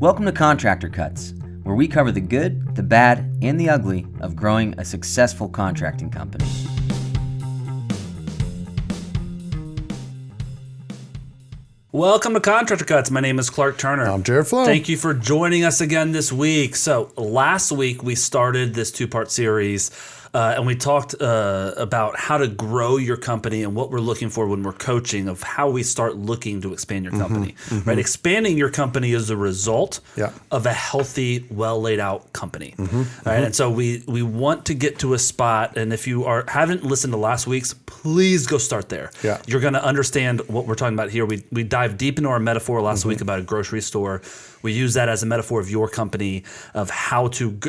Welcome to Contractor Cuts, where we cover the good, the bad, and the ugly of growing a successful contracting company. Welcome to Contractor Cuts. My name is Clark Turner. I'm Jared Flo. Thank you for joining us again this week. So last week we started this two-part series and we talked about how to grow your company and what we're looking for when we're coaching of how we start looking to expand your company. Right? Expanding your company is a result of a healthy, well laid out company. Right? And so we want to get to a spot, and if you haven't listened to last week's, please go start there. You're going to understand what we're talking about here. We dive deep into our metaphor last week about a grocery store. We use that as a metaphor of your company, of how to,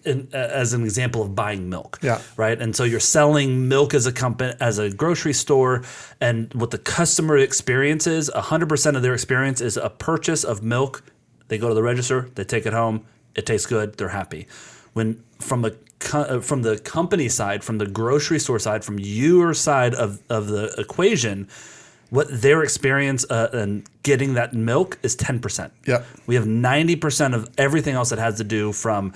as an example of buying milk. Right. And so you're selling milk as a company, as a grocery store, and what the customer experience is, 100% of their experience is a purchase of milk. They go to the register, they take it home, it tastes good, they're happy. When from the company side, from the grocery store side, from your side of the equation, what their experience and getting that milk is 10%. We have 90% of everything else that has to do from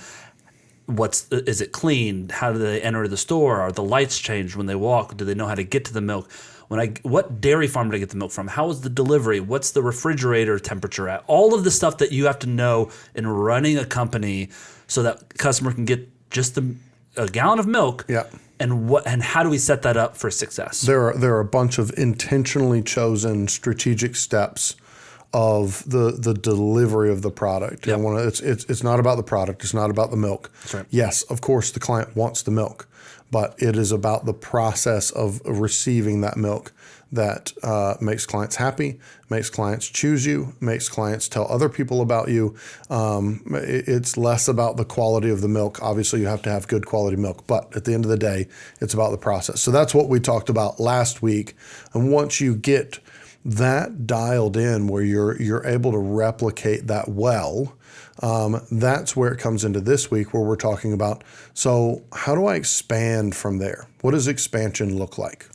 is it clean? How do they enter the store? Are the lights changed when they walk? Do they know how to get to the milk? What dairy farm did I get the milk from? How is the delivery? What's the refrigerator temperature at? All of the stuff that you have to know in running a company so that customer can get just a gallon of milk. And how do we set that up for success? There are a bunch of intentionally chosen strategic steps of the delivery of the product. It's not about the product. It's not about the milk. That's right. Yes, of course, the client wants the milk, but it is about the process of receiving that milk that makes clients happy, makes clients choose you, makes clients tell other people about you. It's less about the quality of the milk. Obviously, you have to have good quality milk, but at the end of the day, it's about the process. So that's what we talked about last week. And once you get that dialed in where you're able to replicate that well, that's where it comes into this week where we're talking about, so how do I expand from there? What does expansion look like?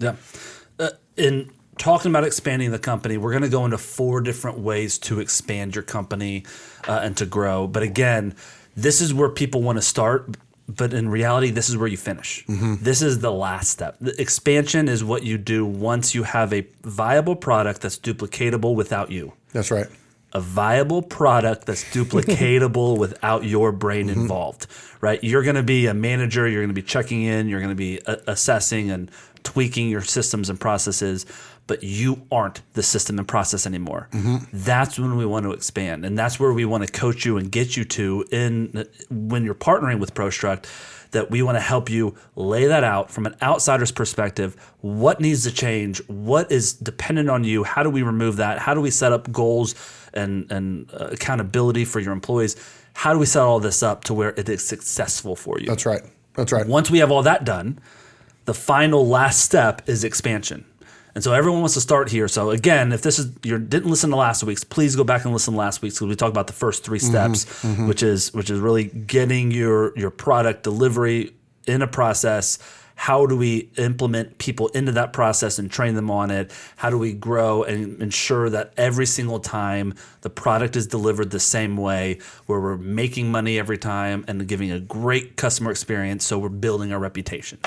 In talking about expanding the company, we're going to go into 4 different ways to expand your company and to grow. But again, this is where people want to start. But in reality, this is where you finish. This is the last step. The expansion is what you do once you have a viable product that's duplicatable without you. That's right. A viable product that's duplicatable without your brain involved, right? You're going to be a manager. You're going to be checking in. You're going to be assessing and tweaking your systems and processes, but you aren't the system and process anymore. That's when we want to expand, and that's where we want to coach you and get you to when you're partnering with ProStruct, that we want to help you lay that out from an outsider's perspective. What needs to change? What is dependent on you? How do we remove that? How do we set up goals and accountability for your employees? How do we set all this up to where it is successful for you? That's right. Once we have all that done, the final last step is expansion. And so everyone wants to start here. So again, if you didn't listen to last week's, please go back and listen to last week's, because we talked about the first 3 steps, which is really getting your product delivery in a process. How do we implement people into that process and train them on it? How do we grow and ensure that every single time the product is delivered the same way, where we're making money every time and giving a great customer experience, so we're building our reputation.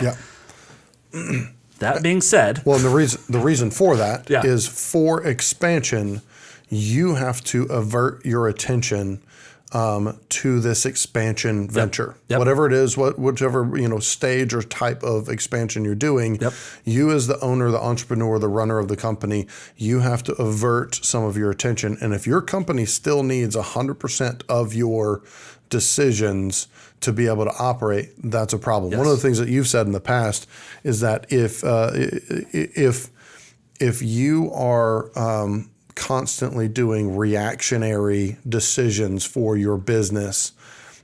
That being said, well, and the reason for that is, for expansion, you have to avert your attention to this expansion venture, whatever it is, whichever stage or type of expansion you're doing. You, as the owner, the entrepreneur, the runner of the company, you have to avert some of your attention. And if your company still needs 100% of your decisions to be able to operate, that's a problem. One of the things that you've said in the past is that if you are constantly doing reactionary decisions for your business,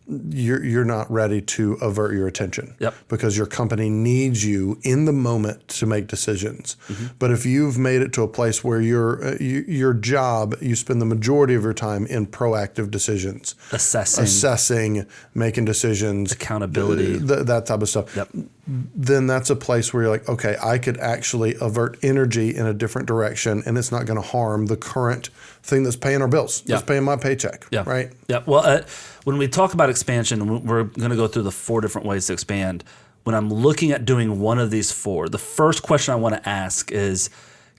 you're not ready to avert your attention, because your company needs you in the moment to make decisions. But if you've made it to a place where your job, you spend the majority of your time in proactive decisions, assessing, making decisions, accountability, that type of stuff. then that's a place where you're like, okay, I could actually avert energy in a different direction, and it's not going to harm the current thing that's paying our bills, that's paying my paycheck, right? Yeah. Well, when we talk about expansion, we're going to go through the 4 different ways to expand. When I'm looking at doing one of these 4, the first question I want to ask is,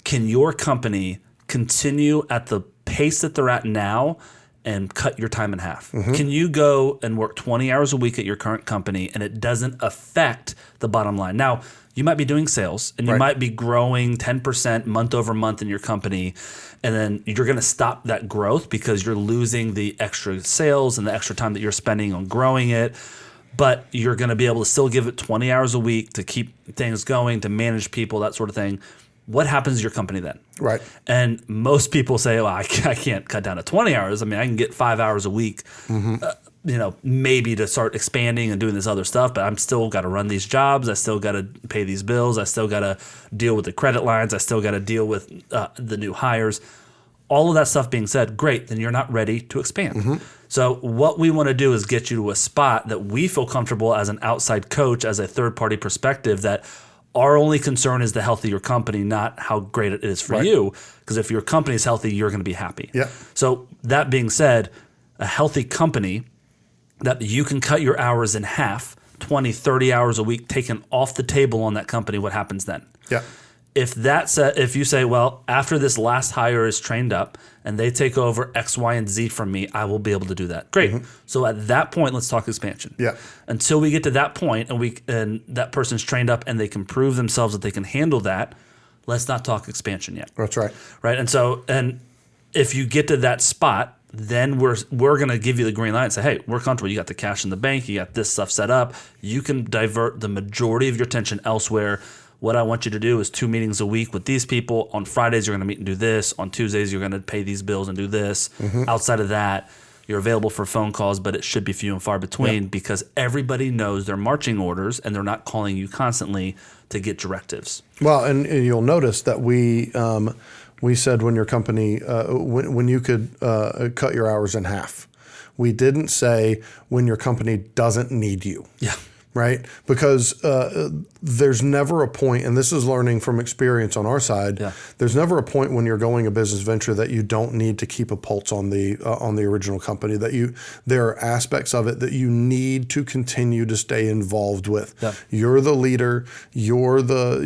can your company continue at the pace that they're at now and cut your time in half? Can you go and work 20 hours a week at your current company and it doesn't affect the bottom line? Now, you might be doing sales and you might be growing 10% month over month in your company, and then you're going to stop that growth because you're losing the extra sales and the extra time that you're spending on growing it. But you're going to be able to still give it 20 hours a week to keep things going, to manage people, that sort of thing. What happens to your company then? Right. And most people say, well, I can't cut down to 20 hours. I mean, I can get 5 hours a week, maybe to start expanding and doing this other stuff, but I'm still got to run these jobs. I still got to pay these bills. I still got to deal with the credit lines. I still got to deal with the new hires. All of that stuff being said, great, then you're not ready to expand. So what we want to do is get you to a spot that we feel comfortable as an outside coach, as a third-party perspective, that our only concern is the health of your company, not how great it is for you. Because if your company is healthy, you're going to be happy. Yeah. So that being said, a healthy company that you can cut your hours in half, 20, 30 hours a week taken off the table on that company, what happens then? Yeah. If you say, well, after this last hire is trained up and they take over X, Y, and Z from me, I will be able to do that. Great. So at that point, let's talk expansion. Yeah. Until we get to that point and that person's trained up and they can prove themselves that they can handle that, let's not talk expansion yet. That's right. Right. And if you get to that spot, then we're going to give you the green light and say, hey, we're comfortable. You got the cash in the bank. You got this stuff set up. You can divert the majority of your attention elsewhere. What I want you to do is 2 meetings a week with these people. On Fridays, you're going to meet and do this. On Tuesdays, you're going to pay these bills and do this. Outside of that, you're available for phone calls, but it should be few and far between because everybody knows their marching orders and they're not calling you constantly to get directives. Well, and you'll notice that we said when your company, when you could cut your hours in half. We didn't say when your company doesn't need you. Yeah. Right? Because there's never a point, and this is learning from experience on our side, there's never a point when you're going a business venture that you don't need to keep a pulse on the original company, that there are aspects of it that you need to continue to stay involved with. Yeah. You're the leader, you're the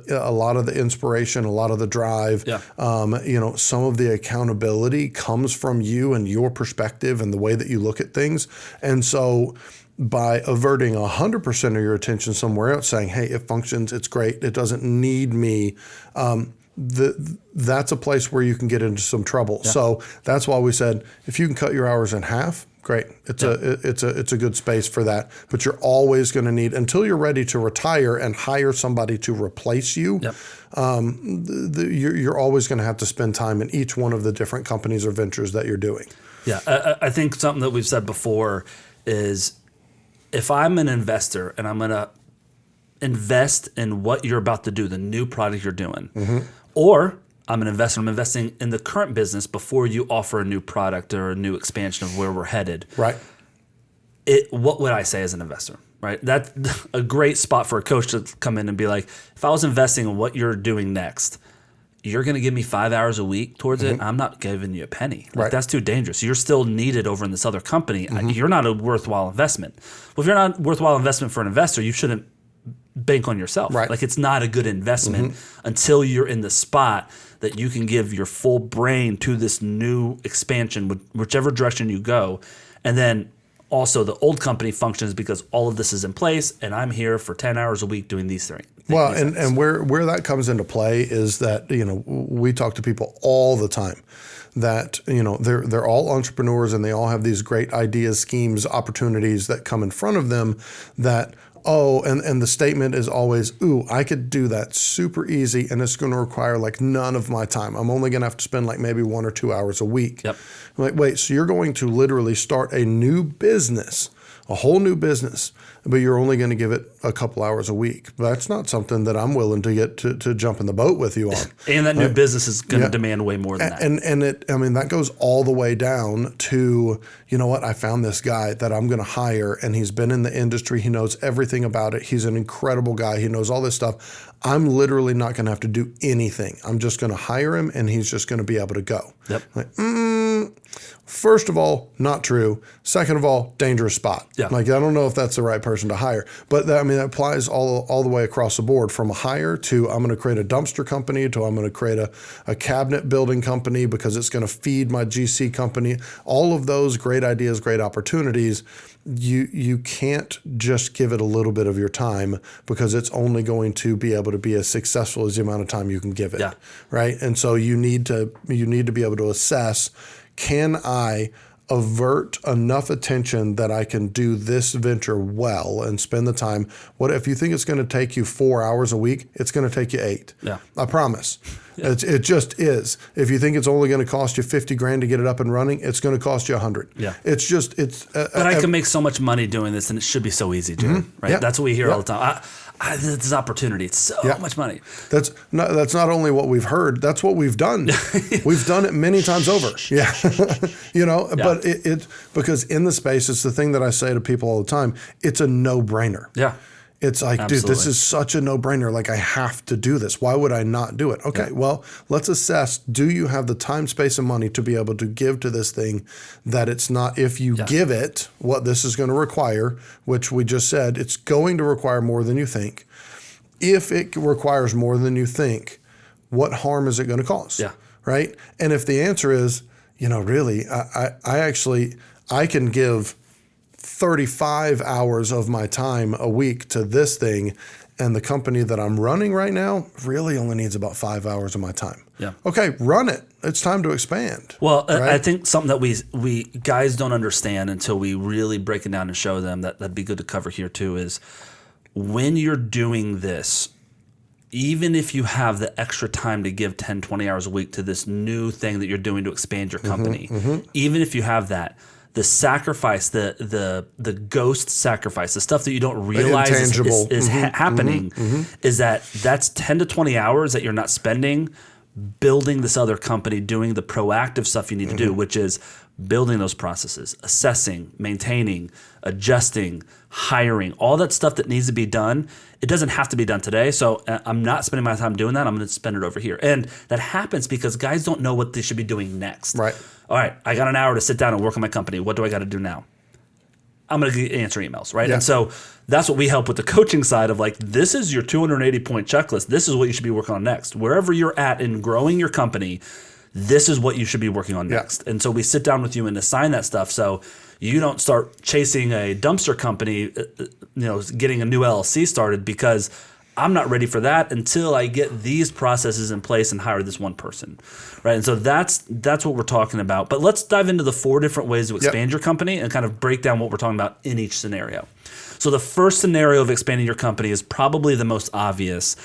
a lot of the inspiration, a lot of the drive, some of the accountability comes from you and your perspective and the way that you look at things. And so by averting 100% of your attention somewhere else, saying, hey, it functions, it's great, it doesn't need me, that's a place where you can get into some trouble. Yeah. So that's why we said, if you can cut your hours in half, great. It's a good space for that. But you're always going to need, until you're ready to retire and hire somebody to replace you, you're always going to have to spend time in each one of the different companies or ventures that you're doing. Yeah, I think something that we've said before is, if I'm an investor and I'm going to invest in what you're about to do, the new product you're doing, or I'm an investor, I'm investing in the current business before you offer a new product or a new expansion of where we're headed. Right. What would I say as an investor? Right. That's a great spot for a coach to come in and be like, if I was investing in what you're doing next, you're going to give me 5 hours a week towards it. I'm not giving you a penny. Like, that's too dangerous. You're still needed over in this other company. You're not a worthwhile investment. Well, if you're not a worthwhile investment for an investor, you shouldn't bank on yourself. Right. Like, it's not a good investment until you're in the spot that you can give your full brain to this new expansion, whichever direction you go. And then also the old company functions because all of this is in place and I'm here for 10 hours a week doing these things. Well, and where that comes into play is that, we talk to people all the time that, they're all entrepreneurs and they all have these great ideas, schemes, opportunities that come in front of them that, and the statement is always, I could do that super easy and it's going to require like none of my time. I'm only going to have to spend like maybe 1 or 2 hours a week. Yep. I'm like, wait, so you're going to literally start a new business a whole new business, but you're only going to give it a couple hours a week. That's not something that I'm willing to get to jump in the boat with you on. And that new business is going to demand way more than that. And that goes all the way down to, you know what, I found this guy that I'm going to hire, and he's been in the industry. He knows everything about it. He's an incredible guy. He knows all this stuff. I'm literally not going to have to do anything. I'm just going to hire him, and he's just going to be able to go. Yep. First of all, not true. Second of all, dangerous spot. Yeah. I don't know if that's the right person to hire. But that applies all the way across the board, from a hire to I'm going to create a dumpster company to I'm going to create a cabinet building company because it's going to feed my GC company. All of those great ideas, great opportunities. You can't just give it a little bit of your time, because it's only going to be able to be as successful as the amount of time you can give it. Yeah. Right. And so you need to be able to assess, can I avert enough attention that I can do this venture well and spend the time? What if you think it's going to take you 4 hours a week, it's going to take you 8. Yeah. I promise. Yeah. It just is. If you think it's only going to cost you $50,000 to get it up and running, it's going to cost you $100,000. Yeah. But I can make so much money doing this, and it should be so easy, Jared. Right? Yeah. That's what we hear all the time. This opportunity. It's so much money. That's not only what we've heard, that's what we've done. We've done it many times over. Yeah. But it because in the space, it's the thing that I say to people all the time, it's a no-brainer. Yeah. It's like, Absolutely. dude, this is such a no-brainer. Like, I have to do this. Why would I not do it? Okay, well, let's assess, do you have the time, space, and money to be able to give to this thing that it's not, if you give it what this is going to require, which we just said, it's going to require more than you think. If it requires more than you think, what harm is it going to cause? Yeah. Right? And if the answer is, really, I can give 35 hours of my time a week to this thing, and the company that I'm running right now really only needs about 5 hours of my time. Yeah. Okay, run it. It's time to expand. Well, right? I think something that we guys don't understand until we really break it down and show them, that'd be good to cover here too, is when you're doing this, even if you have the extra time to give 10, 20 hours a week to this new thing that you're doing to expand your company, even if you have that, the sacrifice, the ghost sacrifice, the stuff that you don't realize is happening, is that's 10 to 20 hours that you're not spending building this other company, doing the proactive stuff you need to do, which is building those processes, assessing, maintaining, adjusting, hiring, all that stuff that needs to be done. It doesn't have to be done today. So I'm not spending my time doing that. I'm going to spend it over here. And that happens because guys don't know what they should be doing next. Right. All right, I got an hour to sit down and work on my company. What do I got to do now? I'm going to answer emails, right? Yeah. And so that's what we help with the coaching side of, like, this is your 280-point checklist. This is what you should be working on next. Wherever you're at in growing your company, this is what you should be working on next. And so we sit down with you and assign that stuff so you don't start chasing a dumpster company, getting a new LLC started, because I'm not ready for that until I get these processes in place and hire this one person, right? And so that's what we're talking about. But let's dive into the 4 different ways to expand your company and kind of break down what we're talking about in each scenario. So the first scenario of expanding your company is probably the most obvious.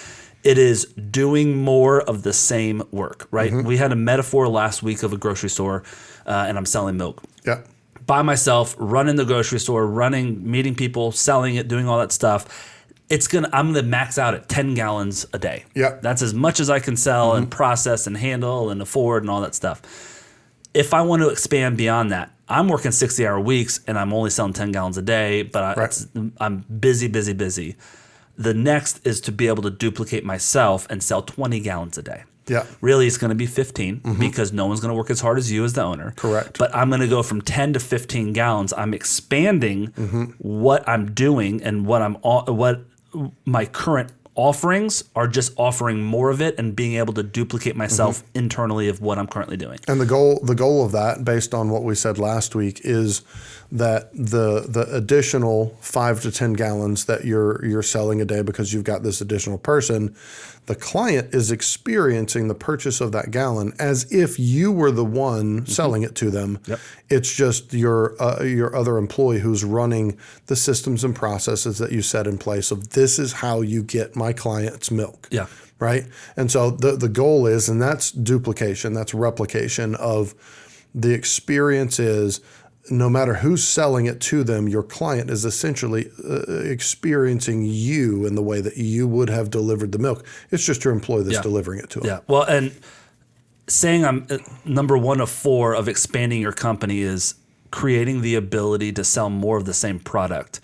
It is doing more of the same work, right? We had a metaphor last week of a grocery store, and I'm selling milk. Yeah. By myself, running the grocery store, meeting people, selling it, doing all that stuff. I'm gonna max out at 10 gallons a day. Yeah. That's as much as I can sell and process and handle and afford and all that stuff. If I want to expand beyond that, I'm working 60-hour weeks and I'm only selling 10 gallons a day, but I'm busy. The next is to be able to duplicate myself and sell 20 gallons a day. Yeah. Really, it's going to be 15 because no one's going to work as hard as you as the owner. Correct. But I'm going to go from 10 to 15 gallons. I'm expanding what I'm doing, and what my current offerings are, just offering more of it and being able to duplicate myself internally of what I'm currently doing. And the goal of that, based on what we said last week, is that the additional 5 to 10 gallons that you're selling a day because you've got this additional person, the client is experiencing the purchase of that gallon as if you were the one selling it to them. Yep. It's just your other employee who's running the systems and processes that you set in place of, this is how you get my client's milk. Yeah. Right? And so the goal is, and that's duplication, that's replication of the experience is, no matter who's selling it to them, your client is essentially experiencing you in the way that you would have delivered the milk. It's just your employee that's delivering it to them. Yeah. Well, and saying I'm number 1 of 4 of expanding your company is creating the ability to sell more of the same product.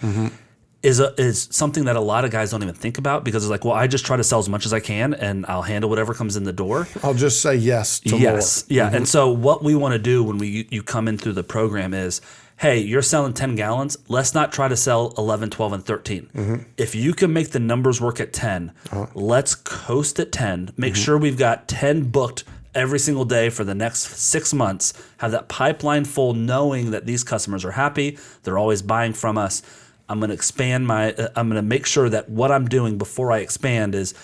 Is something that a lot of guys don't even think about, because it's like, well, I just try to sell as much as I can and I'll handle whatever comes in the door. I'll just say yes to more. Yeah. And so what we want to do when you come in through the program is, hey, you're selling 10 gallons. Let's not try to sell 11, 12, and 13. If you can make the numbers work at 10, let's coast at 10. Make sure we've got 10 booked every single day for the next 6 months. Have that pipeline full, knowing that these customers are happy. They're always buying from us. I'm going to expand I'm going to make sure that what I'm doing before I expand is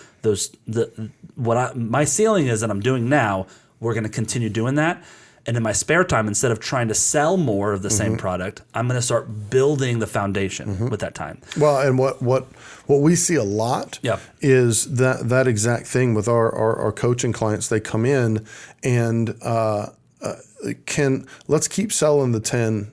my ceiling is that I'm doing now. We're going to continue doing that. And in my spare time, instead of trying to sell more of the same product, I'm going to start building the foundation with that time. Well, and what we see a lot is that exact thing with our coaching clients. They come in and let's keep selling the 10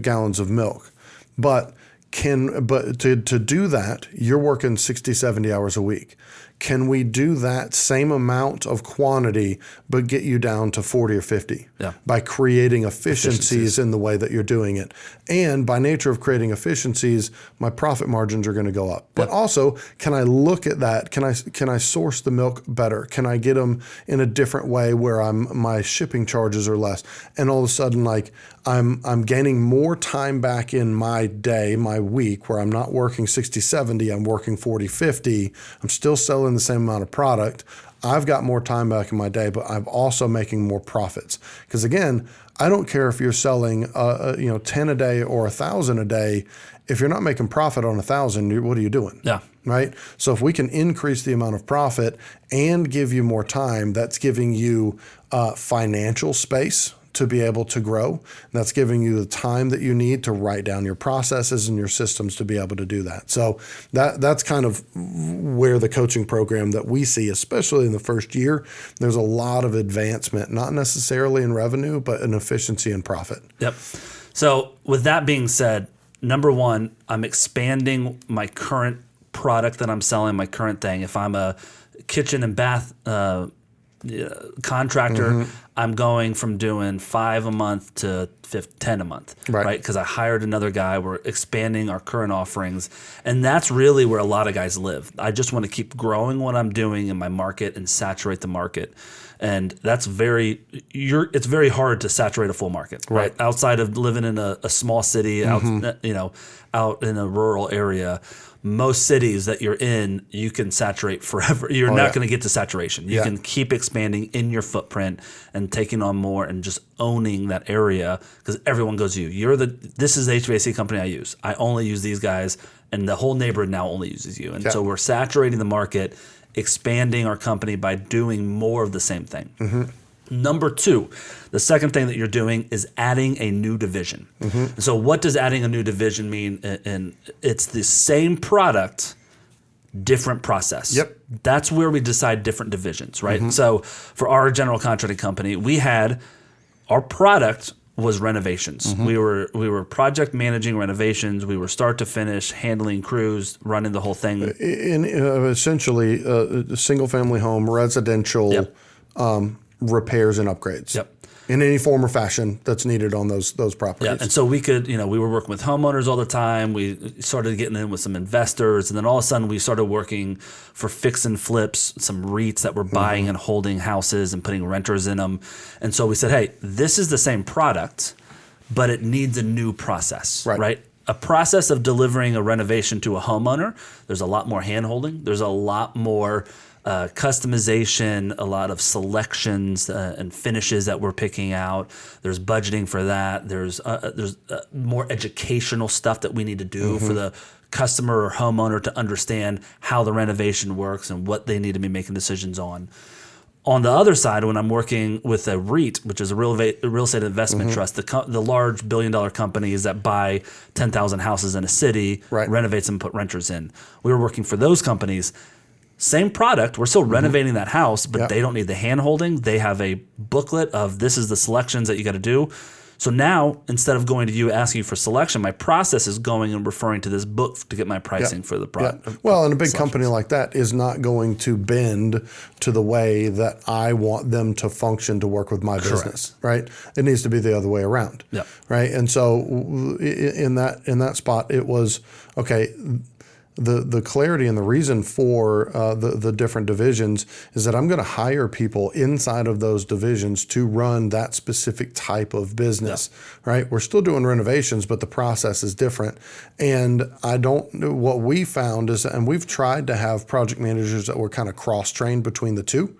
gallons of milk, but to do that, you're working 60, 70 hours a week. Can we do that same amount of quantity, but get you down to 40 or 50 by creating efficiencies in the way that you're doing it? And by nature of creating efficiencies, my profit margins are going to go up. But also, can I look at that? Can I source the milk better? Can I get them in a different way where my shipping charges are less? And all of a sudden, like I'm gaining more time back in my day, my week, where I'm not working 60, 70, I'm working 40, 50. I'm still selling the same amount of product. I've got more time back in my day, but I'm also making more profits. Because again, I don't care if you're selling 10 a day or 1,000 a day. If you're not making profit on 1,000, what are you doing? Yeah. Right? So if we can increase the amount of profit and give you more time, that's giving you financial space to be able to grow. And that's giving you the time that you need to write down your processes and your systems to be able to do that. So that's kind of where the coaching program that we see, especially in the first year, there's a lot of advancement, not necessarily in revenue, but in efficiency and profit. Yep. So with that being said, number 1, I'm expanding my current product that I'm selling, my current thing. If I'm a kitchen and bath contractor, I'm going from doing 5 a month to 10 a month, right? Because I hired another guy. We're expanding our current offerings, and that's really where a lot of guys live. I just want to keep growing what I'm doing in my market and saturate the market, and that's it's very hard to saturate a full market, right? Outside of living in a small city, out in a rural area. Most cities that you're in, you can saturate forever. You're not going to get to saturation. You can keep expanding in your footprint and taking on more and just owning that area, because everyone goes to you. This is the HVAC company I use. I only use these guys, and the whole neighborhood now only uses you. And so we're saturating the market, expanding our company by doing more of the same thing. Number 2, the second thing that you're doing is adding a new division. So what does adding a new division mean? And it's the same product, different process. That's where we decide different divisions, right? So for our general contracting company, our product was renovations. We were project managing renovations. We were start to finish, handling crews, running the whole thing. In essentially a single family home, residential, repairs and upgrades in any form or fashion that's needed on those properties. And so we could, we were working with homeowners all the time. We started getting in with some investors, and then all of a sudden we started working for fix and flips, some REITs that were buying and holding houses and putting renters in them. And so we said, hey, this is the same product, but it needs a new process, right? A process of delivering a renovation to a homeowner, there's a lot more hand-holding. There's a lot more customization, a lot of selections and finishes that we're picking out. There's budgeting for that. There's more educational stuff that we need to do for the customer or homeowner to understand how the renovation works and what they need to be making decisions on. On the other side, when I'm working with a REIT, which is a real estate investment trust, the large billion-dollar companies that buy 10,000 houses in a city, renovates them, put renters in. We were working for those companies. Same product. We're still renovating that house, but they don't need the hand-holding. They have a booklet of this is the selections that you got to do. So now, instead of going to you asking you for selection, my process is going and referring to this book to get my pricing for the product. Well, and a big company like that is not going to bend to the way that I want them to function to work with my business, right? It needs to be the other way around, right? And so in that spot, it was, okay, the clarity and the reason for the different divisions is that I'm going to hire people inside of those divisions to run that specific type of business, right? We're still doing renovations, but the process is different. And what we found is, and we've tried to have project managers that were kind of cross-trained between the two.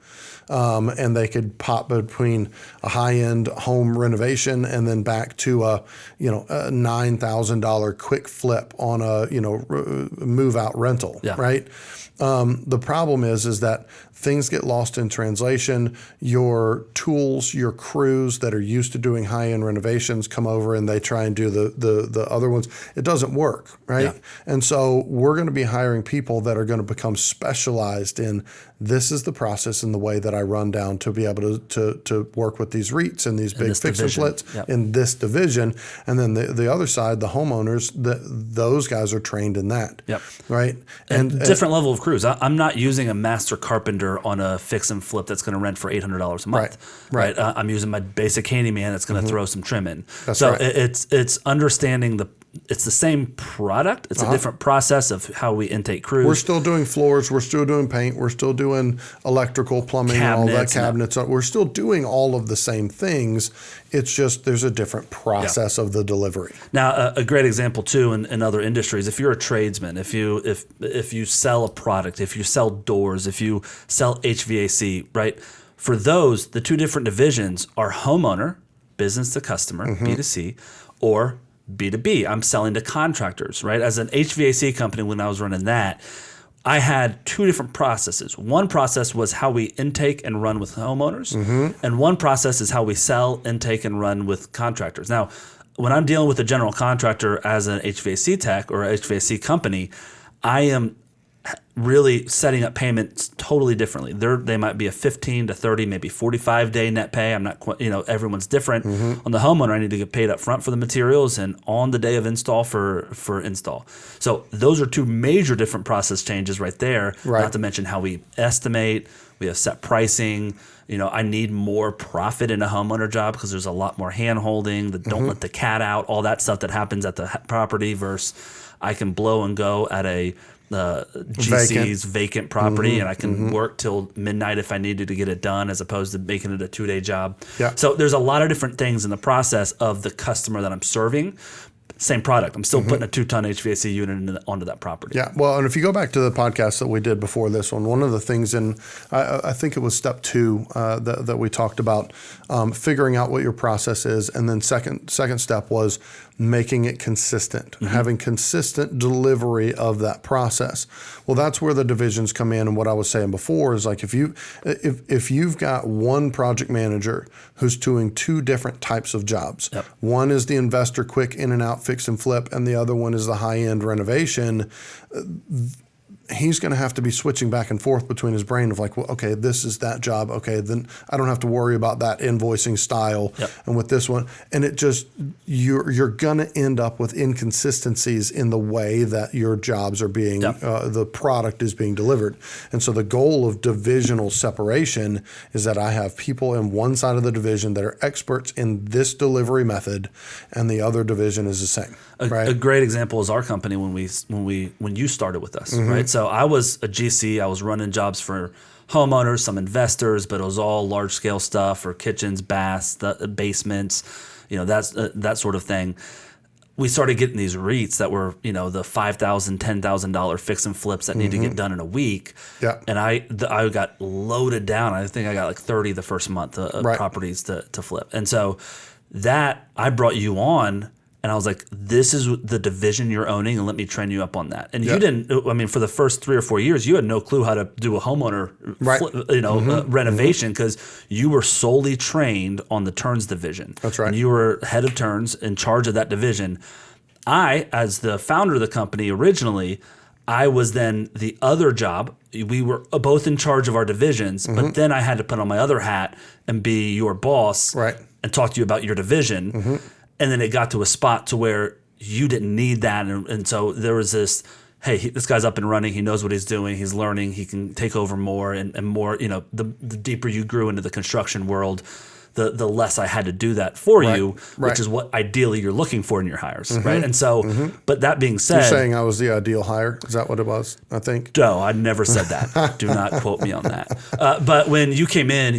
And they could pop between a high-end home renovation and then back to a $9,000 quick flip on a move-out rental, right? The problem is that things get lost in translation. Your tools, your crews that are used to doing high-end renovations come over and they try and do the other ones. It doesn't work, right? And so we're going to be hiring people that are going to become specialized in, this is the process and the way that I run down to be able to work with these REITs and these big fix and flips in this division. And then the other side, the homeowners, those guys are trained in that, right? And different level of crews. I'm not using a master carpenter on a fix and flip that's going to rent for $800 a month, right? I'm using my basic handyman that's going to throw some trim in. It's understanding it's the same product. It's a different process of how we intake crews. We're still doing floors. We're still doing paint. We're still doing electrical, plumbing, cabinets, and all that, cabinets. We're still doing all of the same things. It's just there's a different process of the delivery. Now, a great example too in other industries, if you're a tradesman, if you sell a product, if you sell doors, if you sell HVAC, right? For those, the two different divisions are homeowner, business to customer, B2C, or B2B. I'm selling to contractors, right? As an HVAC company, when I was running that, I had two different processes. One process was how we intake and run with homeowners, and one process is how we sell, intake, and run with contractors. Now, when I'm dealing with a general contractor as an HVAC tech or a HVAC company, I am really setting up payments totally differently. They might be a 15 to 30, maybe 45-day net pay. I'm not quite, everyone's different. On the homeowner, I need to get paid up front for the materials and on the day of install for install. So those are two major different process changes right there. Not to mention how we estimate, we have set pricing. I need more profit in a homeowner job because there's a lot more hand-holding, the don't let the cat out, all that stuff that happens at the property versus I can blow and go at a GC's vacant property, and I can work till midnight if I needed to get it done, as opposed to making it a 2-day job. So there's a lot of different things in the process of the customer that I'm serving. Same product. I'm still putting a 2-ton HVAC unit onto that property. Yeah. Well, and if you go back to the podcast that we did before this one of the things I think it was step 2 that we talked about, figuring out what your process is. And then second step was making it consistent, having consistent delivery of that process. Well, that's where the divisions come in. And what I was saying before is like, if you've got one project manager who's doing 2 different types of jobs, one is the investor quick in and out fix and flip, and the other one is the high-end renovation, he's going to have to be switching back and forth between his brain of like, well, okay, this is that job. Okay, then I don't have to worry about that invoicing style. And with this one, and it just, you're going to end up with inconsistencies in the way that your jobs are being, the product is being delivered. And so the goal of divisional separation is that I have people in one side of the division that are experts in this delivery method, and the other division is the same. A great example is our company when you started with us, right? So I was a GC. I was running jobs for homeowners, some investors, but it was all large scale stuff for kitchens, baths, basements, that sort of thing. We started getting these REITs that were, the $5,000, $10,000 fix and flips that need to get done in a week. And I got loaded down. I think I got like 30 the first month of properties to flip. And so that I brought you on. And I was like, this is the division you're owning, and let me train you up on that. And you didn't, for the first 3 or 4 years, you had no clue how to do a homeowner renovation because you were solely trained on the turns division. That's right. And you were head of turns in charge of that division. I, as the founder of the company originally, I was then the other job. We were both in charge of our divisions, but then I had to put on my other hat and be your boss Right. and talk to you about your division. And then it got to a spot to where you didn't need that. And so there was this, hey, this guy's up and running. He knows what he's doing. He's learning. He can take over more and more. You know, the deeper you grew into the construction world, the less I had to do that for you, which is what ideally you're looking for in your hires, right? And so, but that being said, You're saying I was the ideal hire? Is that what it was? I think. no, I never said that. Do not quote me on that. But when you came in,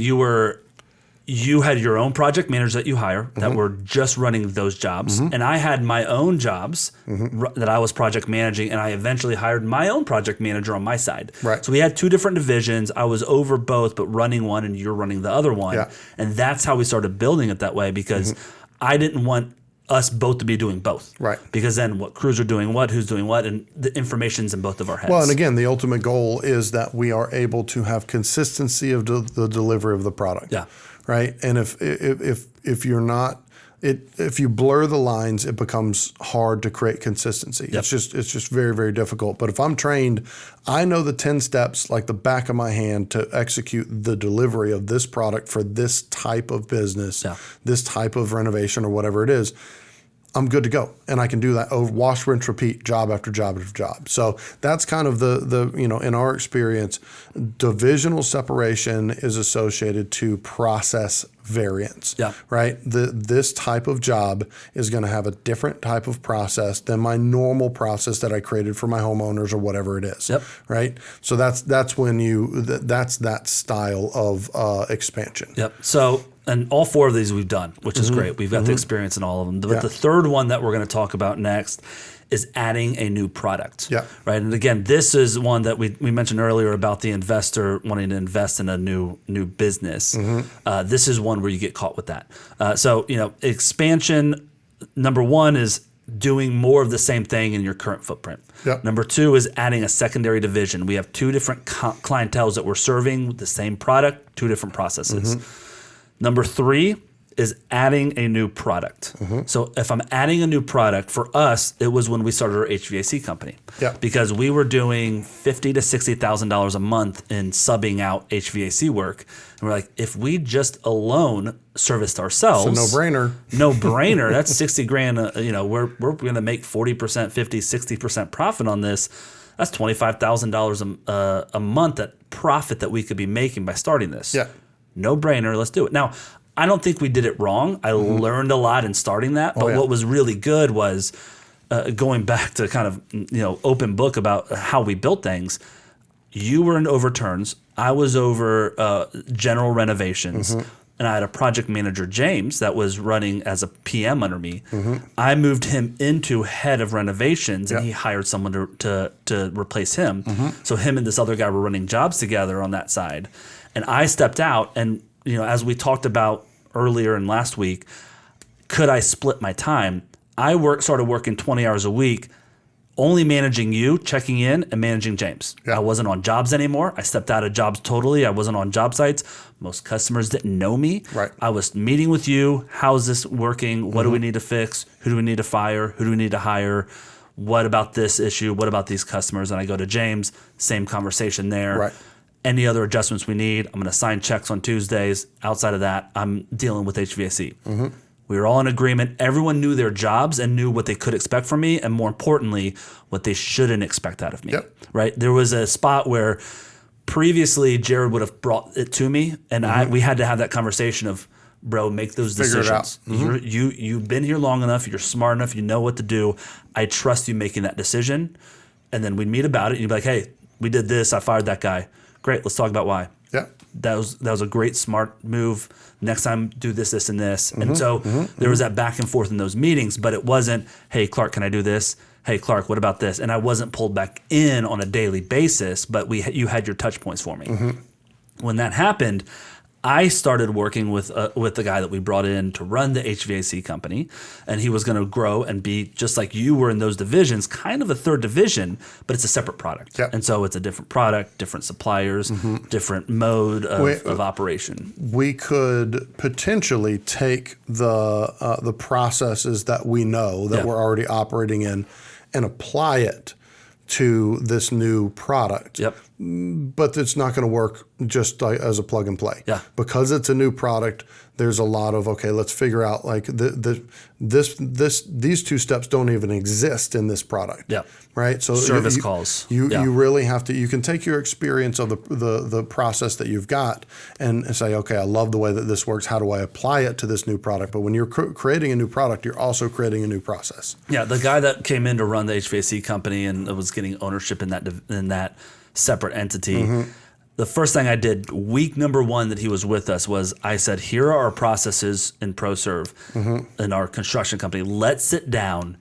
you had your own project managers that you hire that were just running those jobs. And I had my own jobs that I was project managing, and I eventually hired my own project manager on my side. Right. So we had two different divisions. I was over both, but running one and you're running the other one. Yeah. And that's how we started building it that way, because I didn't want us both to be doing both. Right. Because then what crews are doing what, who's doing what, and the information's in both of our heads. Well, and again, the ultimate goal is that we are able to have consistency of the delivery of the product. Yeah. Right. And if you're not, if you blur the lines, it becomes hard to create consistency. Yep. It's just very, very difficult. But if I'm trained, I know the 10 steps like the back of my hand to execute the delivery of this product for this type of business, this type of renovation or whatever it is. I'm good to go. And I can do that over wash, rinse, repeat, job after job after job. So that's kind of the in our experience, divisional separation is associated to process variance. Yeah. Right? This type of job is going to have a different type of process than my normal process that I created for my homeowners or whatever it is. Yep. Right? So that's when that's that style of expansion. Yep. So, and all four of these we've done, which is great. We've got the experience in all of them. But the third one that we're going to talk about next is adding a new product. Yeah. Right. And again, this is one that we mentioned earlier about the investor wanting to invest in a new business. This is one where you get caught with that. So, expansion, number one is doing more of the same thing in your current footprint. Yep. Number two is adding a secondary division. We have two different clienteles that we're serving with the same product, two different processes. Number three is adding a new product. So if I'm adding a new product, for us, it was when we started our HVAC company. Yep. Because we were doing $50,000 to $60,000 a month in subbing out HVAC work. And we're like, if we just alone serviced ourselves, It's a no-brainer. No brainer. That's 60 grand. We're going to make 40%, 50, 60% profit on this. That's $25,000 a month at profit that we could be making by starting this. Yeah. No brainer. Let's do it. Now, I don't think we did it wrong. I learned a lot in starting that. But what was really good was going back to kind of, open book about how we built things. You were in overturns. I was over general renovations. And I had a project manager, James, that was running as a PM under me. I moved him into head of renovations, and he hired someone to replace him. So him and this other guy were running jobs together on that side. And I stepped out, and as we talked about earlier and last week, could I split my time? I started working 20 hours a week, only managing you, checking in, and managing James. Yeah. I wasn't on jobs anymore. I stepped out of jobs totally. I wasn't on job sites. Most customers didn't know me. Right. I was meeting with you. How's this working? What do we need to fix? Who do we need to fire? Who do we need to hire? What about this issue? What about these customers? And I go to James, same conversation there. Right. Any other adjustments we need, I'm going to sign checks on Tuesdays. Outside of that, I'm dealing with HVAC. We were all in agreement. Everyone knew their jobs and knew what they could expect from me, and more importantly, what they shouldn't expect out of me. Yep. Right? There was a spot where previously Jared would have brought it to me, and we had to have that conversation of, bro, make those Figure it decisions. out. You've been here long enough. You're smart enough. You know what to do. I trust you making that decision. And then we'd meet about it. And you'd be like, hey, we did this. I fired that guy. Great. Let's talk about why. Yeah. That was a great, smart move. Next time, do this, this, and this. And so there was that back and forth in those meetings, but it wasn't, hey, Clark, can I do this? Hey, Clark, what about this? And I wasn't pulled back in on a daily basis, but you had your touch points for me. When that happened, I started working with the guy that we brought in to run the HVAC company, and he was going to grow and be just like you were in those divisions, kind of a third division, but it's a separate product. Yep. And so it's a different product, different suppliers, different mode of operation. We could potentially take the processes that we know that we're already operating in and apply it to this new product. Yep. But it's not going to work just like as a plug and play. Yeah. Because it's a new product, there's a lot of, okay, let's figure out like these two steps don't even exist in this product. Yeah. Right. So service calls. You really have to, you can take your experience of the process that you've got and say, okay, I love the way that this works. How do I apply it to this new product? But when you're creating a new product, you're also creating a new process. Yeah. The guy that came in to run the HVAC company and was getting ownership in that separate entity. The first thing I did week number 1 that he was with us was I said, here are our processes in ProServe in our construction company. Let's sit down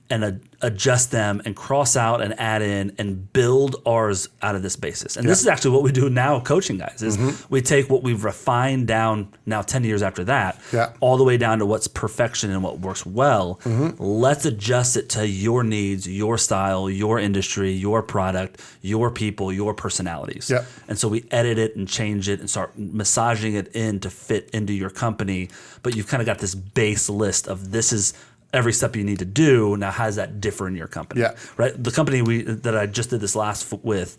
and adjust them and cross out and add in and build ours out of this basis. And this is actually what we do now coaching guys is we take what we've refined down now 10 years after that all the way down to what's perfection and what works well. Let's adjust it to your needs, your style, your industry, your product, your people, your personalities. And so we edit it and change it and start massaging it in to fit into your company. But you've kind of got this base list of this is every step you need to do. Now, how does that differ in your company? Right. The company that I just did this last with,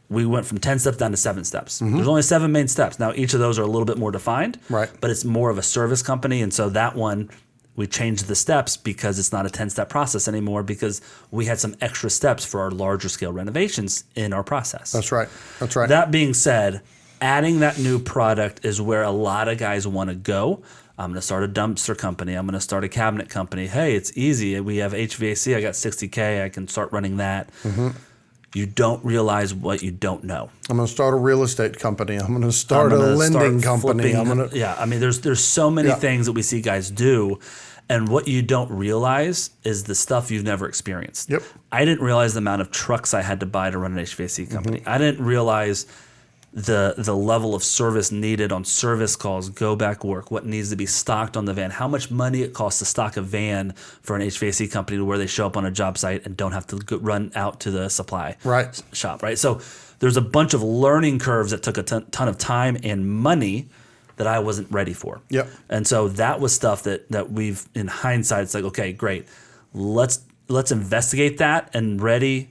we went from 10 steps down to 7 steps. There's only 7 main steps. Now, each of those are a little bit more defined, but it's more of a service company. And so that one, we changed the steps because it's not a 10-step process anymore because we had some extra steps for our larger scale renovations in our process. That's right. That's right. That being said, adding that new product is where a lot of guys want to go. I'm going to start a dumpster company. I'm going to start a cabinet company. Hey, it's easy. We have HVAC. I got $60K. I can start running that. You don't realize what you don't know. I'm going to start a real estate company. I'm going to start a lending company. I mean, there's so many things that we see guys do. And what you don't realize is the stuff you've never experienced. I didn't realize the amount of trucks I had to buy to run an HVAC company. I didn't realize the level of service needed on service calls, go back work, what needs to be stocked on the van, how much money it costs to stock a van for an HVAC company to where they show up on a job site and don't have to run out to the supply shop, right? So there's a bunch of learning curves that took a ton of time and money that I wasn't ready for. And so that was stuff that we've, in hindsight, it's like, okay, great. Let's investigate that and ready,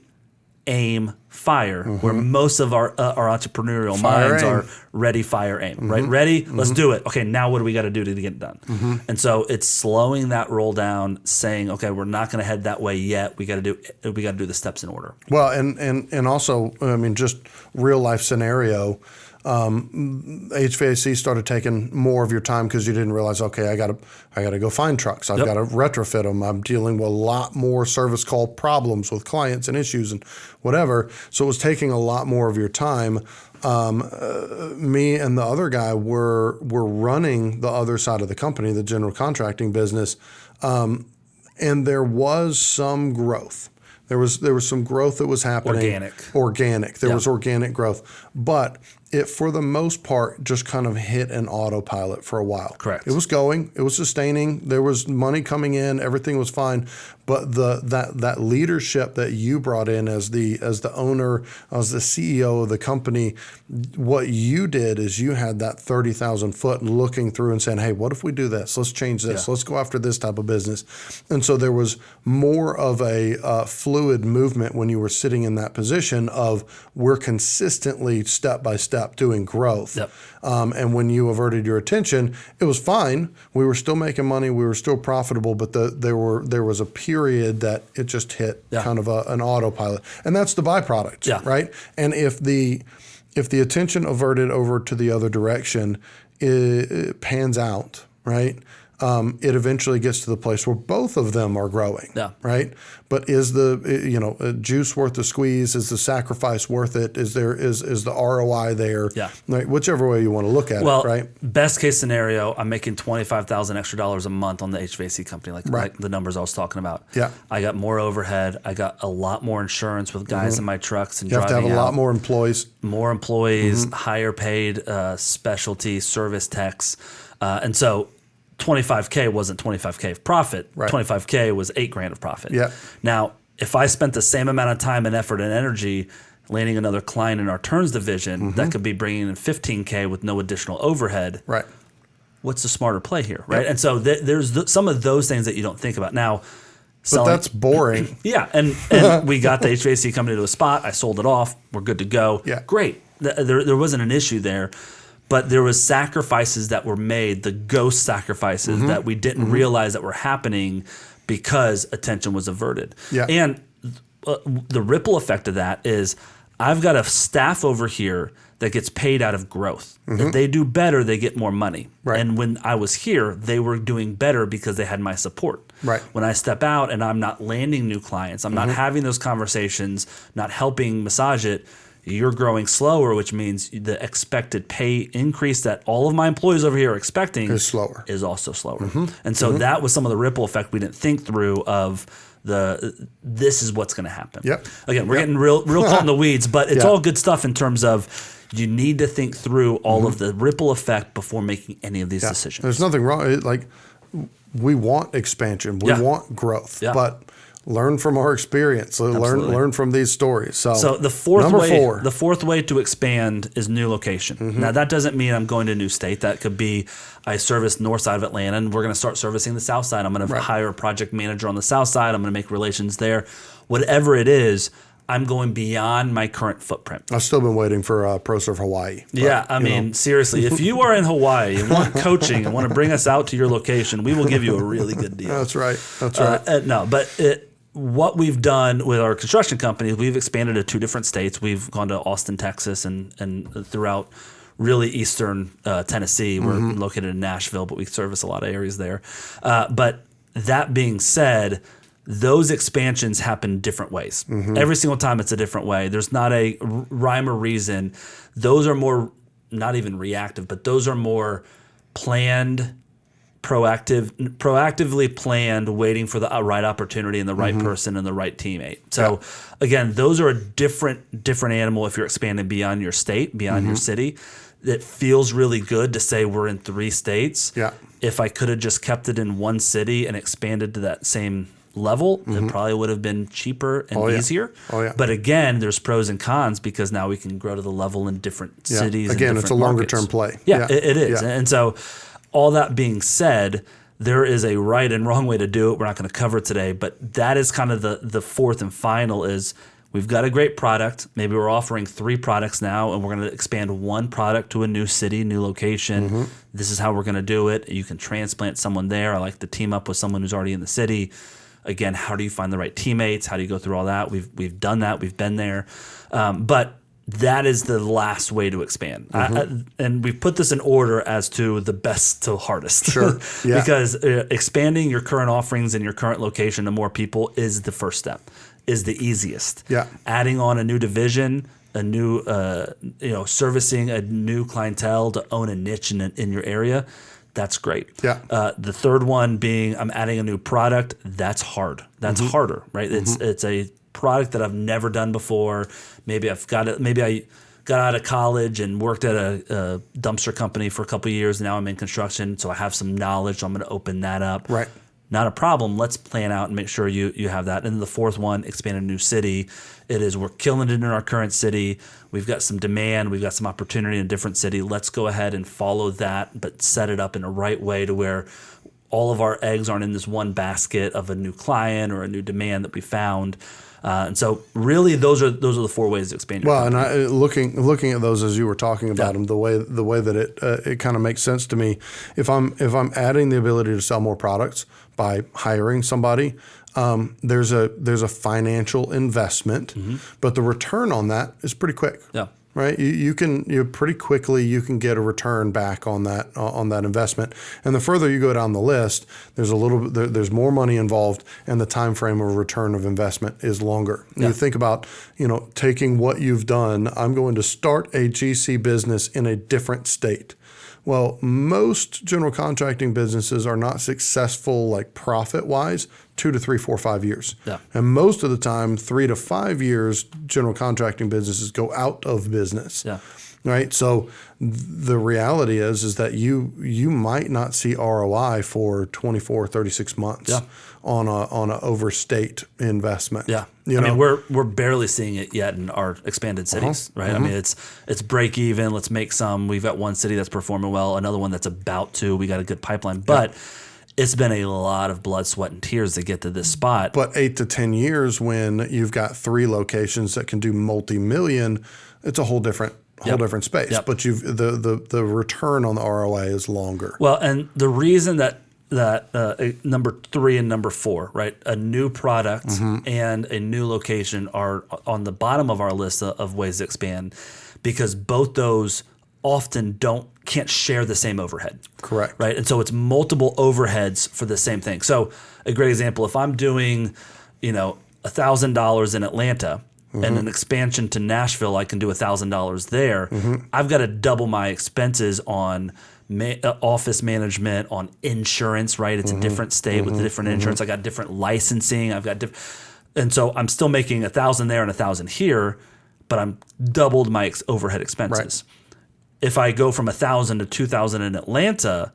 aim, fire, where most of our entrepreneurial minds are ready, fire, aim, right? Ready, let's do it. Okay, now what do we got to do to get it done? And so it's slowing that roll down, saying, okay, we're not going to head that way yet. We got to do the steps in order. Well, and also, I mean, just real life scenario. HVAC started taking more of your time because you didn't realize, okay, I gotta go find trucks. I've got to retrofit them. I'm dealing with a lot more service call problems with clients and issues and whatever. So it was taking a lot more of your time. Me and the other guy were running the other side of the company, the general contracting business, and there was some growth. There was some growth that was happening. Organic. There was organic growth, but it, for the most part, just kind of hit an autopilot for a while. Correct. It was going. It was sustaining. There was money coming in. Everything was fine. But that leadership that you brought in as the owner, as the CEO of the company, what you did is you had that 30,000 foot looking through and saying, hey, what if we do this? Let's change this. Let's go after this type of business. And so there was more of a fluid movement when you were sitting in that position of we're consistently step by step doing growth. And when you averted your attention, it was fine. We were still making money. We were still profitable, but there was a period that it just hit kind of an autopilot, and that's the byproduct, right? And if the attention averted over to the other direction, it pans out, right? It eventually gets to the place where both of them are growing, right? But is the juice worth the squeeze? Is the sacrifice worth it? Is the ROI there? Right? Whichever way you want to look at it, right? Best case scenario, I'm making $25,000 extra a month on the HVAC company, like the numbers I was talking about. I got more overhead. I got a lot more insurance with guys in my trucks and driving out. You have to have a lot more employees. More employees, higher paid specialty service techs, and so. 25K wasn't 25K of profit. 25K was $8,000 of profit. Now, if I spent the same amount of time and effort and energy landing another client in our turns division that could be bringing in 15K with no additional overhead, what's the smarter play here, right? And so there's some of those things that you don't think about. Now, But that's boring. Yeah, and we got the HVAC company to a spot. I sold it off. We're good to go. Yeah. Great. There wasn't an issue there, but there was sacrifices that were made, the ghost sacrifices that we didn't realize that were happening because attention was averted. Yeah. And the ripple effect of that is I've got a staff over here that gets paid out of growth. If they do better, they get more money. Right. And when I was here, they were doing better because they had my support. Right. When I step out and I'm not landing new clients, I'm not having those conversations, not helping massage it, you're growing slower, which means the expected pay increase that all of my employees over here are expecting Is slower. is also slower. And so that was some of the ripple effect we didn't think through of this is what's going to happen. Yep. Again, we're getting real caught in the weeds, but it's all good stuff in terms of you need to think through all of the ripple effect before making any of these decisions. There's nothing wrong. Like, we want expansion. We want growth. Yeah. But learn from our experience. Learn from these stories. So the fourth number way, 4. the fourth way to expand is new location. Now that doesn't mean I'm going to a new state. That could be I service north side of Atlanta, and we're going to start servicing the south side. I'm going to hire a project manager on the south side. I'm going to make relations there. Whatever it is, I'm going beyond my current footprint. I've still been waiting for ProServe Hawaii. But, Yeah, I mean, seriously, if you are in Hawaii and want coaching and want to bring us out to your location, we will give you a really good deal. That's right. That's right. What we've done with our construction company, we've expanded to 2 different states. We've gone to Austin, Texas, and throughout really eastern Tennessee. We're located in Nashville, but we service a lot of areas there. But that being said, those expansions happen different ways. Every single time it's a different way. There's not a rhyme or reason. Those are more, not even reactive, but those are more planned, proactively planned, waiting for the right opportunity and the right person and the right teammate. So again, those are a different animal if you're expanding beyond your state, beyond your city. It feels really good to say we're in 3 states. Yeah. If I could have just kept it in one city and expanded to that same level, it probably would have been cheaper and easier. Oh, yeah. But again, there's pros and cons because now we can grow to the level in different cities. Again, and it's a different longer markets. term play. Yeah, it is. Yeah. And so all that being said, there is a right and wrong way to do it. We're not going to cover it today, but that is kind of the fourth and final is we've got a great product. Maybe we're offering 3 products now, and we're going to expand 1 product to a new city, new location. This is how we're going to do it. You can transplant someone there. I like to team up with someone who's already in the city. Again, how do you find the right teammates? How do you go through all that? We've done that. We've been there. But that is the last way to expand. And we've put this in order as to the best to hardest. Sure. Yeah. Because expanding your current offerings in your current location to more people is the first step, is the easiest. Yeah. Adding on a new division, a new, servicing a new clientele to own a niche in your area, that's great. Yeah. The third one being I'm adding a new product. That's hard. That's harder, right? It's a product that I've never done before. Maybe I got out of college and worked at a dumpster company for a couple of years. Now I'm in construction, so I have some knowledge. So I'm going to open that up. Right. Not a problem. Let's plan out and make sure you have that. And the fourth one, expand a new city. It is we're killing it in our current city. We've got some demand. We've got some opportunity in a different city. Let's go ahead and follow that, but set it up in a right way to where all of our eggs aren't in this one basket of a new client or a new demand that we found. And so, really, those are the 4 ways to expand your company. And looking at those as you were talking about them, the way that it kind of makes sense to me. If I'm adding the ability to sell more products by hiring somebody, there's a financial investment, but the return on that is pretty quick. Yeah. Right, you pretty quickly you can get a return back on that investment, and the further you go down the list, there's more money involved, and the time frame of return of investment is longer. Yeah. You think about taking what you've done. I'm going to start a GC business in a different state. Well, most general contracting businesses are not successful, like profit-wise, 2 to 3, 4, 5 years. Yeah. And most of the time, 3 to 5 years, general contracting businesses go out of business. Yeah. Right. So the reality is that you might not see ROI for 24, 36 months on a overstate investment. Yeah. I mean, we're barely seeing it yet in our expanded cities, right? I mean, it's break even. Let's make some. We've got one city that's performing well, another one that's about to. We got a good pipeline, but it's been a lot of blood, sweat, and tears to get to this spot. But 8 to 10 years, when you've got 3 locations that can do multi-million, it's a whole different space. Yep. But the return on the ROI is longer. Well, and the reason that number 3 and number 4, right, a new product and a new location are on the bottom of our list of ways to expand, because both those often can't share the same overhead. Correct. Right. And so it's multiple overheads for the same thing. So a great example, if I'm doing, $1,000 in Atlanta and an expansion to Nashville, I can do $1,000 there. I've got to double my expenses on office management, on insurance, right? It's a different state with a different insurance. I got different licensing. And so I'm still making 1,000 there and 1,000 here, but I'm doubled my overhead expenses. Right. If I go from 1,000 to 2,000 in Atlanta,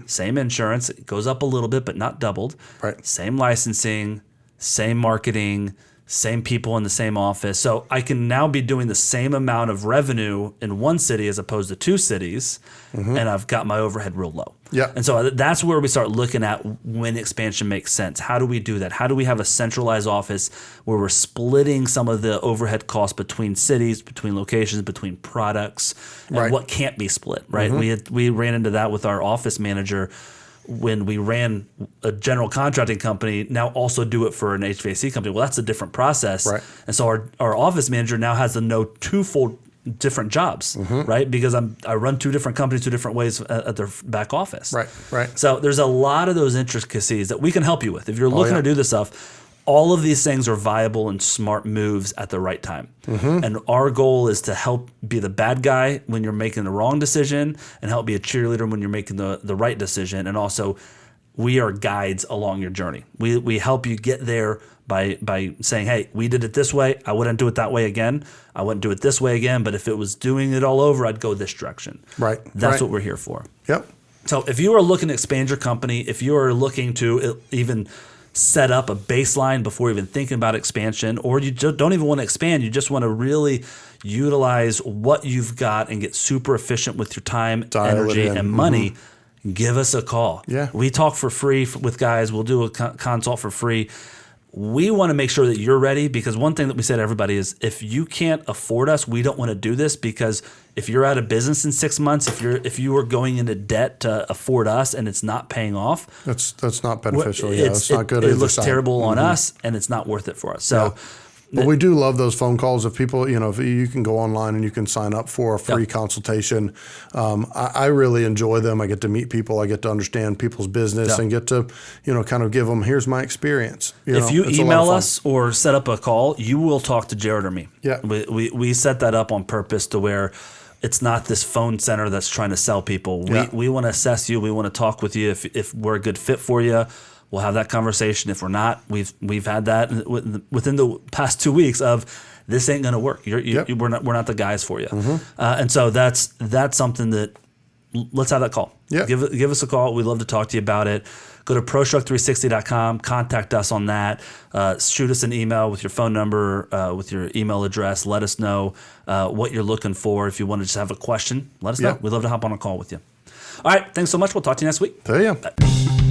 same insurance, it goes up a little bit, but not doubled. Right. Same licensing, same marketing, same people in the same office. So I can now be doing the same amount of revenue in one city as opposed to 2 cities, and I've got my overhead real low. Yeah. And so that's where we start looking at when expansion makes sense. How do we do that? How do we have a centralized office where we're splitting some of the overhead costs between cities, between locations, between products, and what can't be split, right? We ran into that with our office manager when we ran a general contracting company, now also do it for an HVAC company. Well, that's a different process. Right. And so our office manager now has to know twofold different jobs, right? Because I run 2 different companies 2 different ways at their back office. Right. So there's a lot of those intricacies that we can help you with. If you're looking to do this stuff, all of these things are viable and smart moves at the right time. And our goal is to help be the bad guy when you're making the wrong decision and help be a cheerleader when you're making the right decision. And also, we are guides along your journey. We help you get there by saying, hey, we did it this way. I wouldn't do it that way again. I wouldn't do it this way again. But if it was doing it all over, I'd go this direction. Right. That's what we're here for. Yep. So if you are looking to expand your company, if you are looking to even set up a baseline before even thinking about expansion, or you don't even want to expand, you just want to really utilize what you've got and get super efficient with your time, energy, and money, give us a call. Yeah. We talk for free with guys. We'll do a consult for free. We want to make sure that you're ready, because one thing that we say to everybody is, if you can't afford us, we don't want to do this, because if you're out of business in 6 months, if you are going into debt to afford us and it's not paying off, that's not beneficial. It's not good. It looks terrible on us, and it's not worth it for us. So. Yeah. But we do love those phone calls. If people, if you can go online and you can sign up for a free consultation, I really enjoy them. I get to meet people. I get to understand people's business and get to, kind of give them, here's my experience. If you email us or set up a call, you will talk to Jared or me. Yeah. We set that up on purpose to where it's not this phone center that's trying to sell people. We want to assess you. We want to talk with you. If we're a good fit for you, we'll have that conversation. If we're not, we've had that within the past 2 weeks of, this ain't going to work. We're not the guys for you. And so that's something that, let's have that call. Yeah. Give us a call. We'd love to talk to you about it. Go to ProStruck360.com, contact us on that. Shoot us an email with your phone number, with your email address. Let us know what you're looking for. If you want to just have a question, let us know. We'd love to hop on a call with you. All right. Thanks so much. We'll talk to you next week. See ya. Bye.